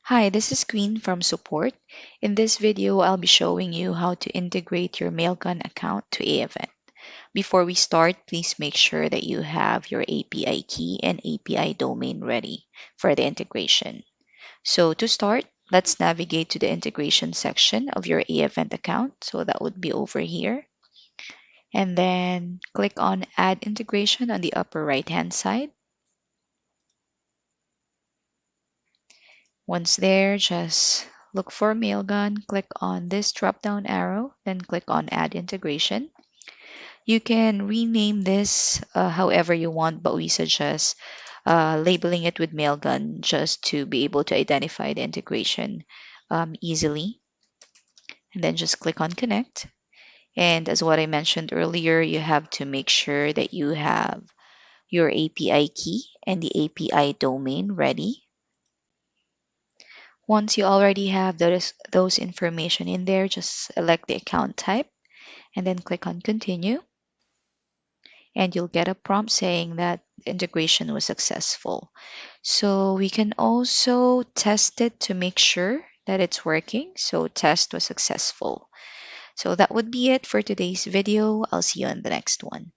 Hi, this is Queen from Support. In this video, I'll be showing you how to integrate your MailGun account to AEvent. Before we start, please make sure that you have your API key and API domain ready for the integration. So to start, let's navigate to the integration section of your AEvent account. So that would be over here. And then click on Add Integration on the upper right-hand side. Once there, just look for MailGun, click on this drop-down arrow, then click on Add Integration. You can rename this however you want, but we suggest labeling it with MailGun just to be able to identify the integration easily. And then just click on Connect. And as what I mentioned earlier, you have to make sure that you have your API key and the API domain ready. Once you already have those information in there, just select the account type and then click on continue. And you'll get a prompt saying that integration was successful. So we can also test it to make sure that it's working. So test was successful. So that would be it for today's video. I'll see you on the next one.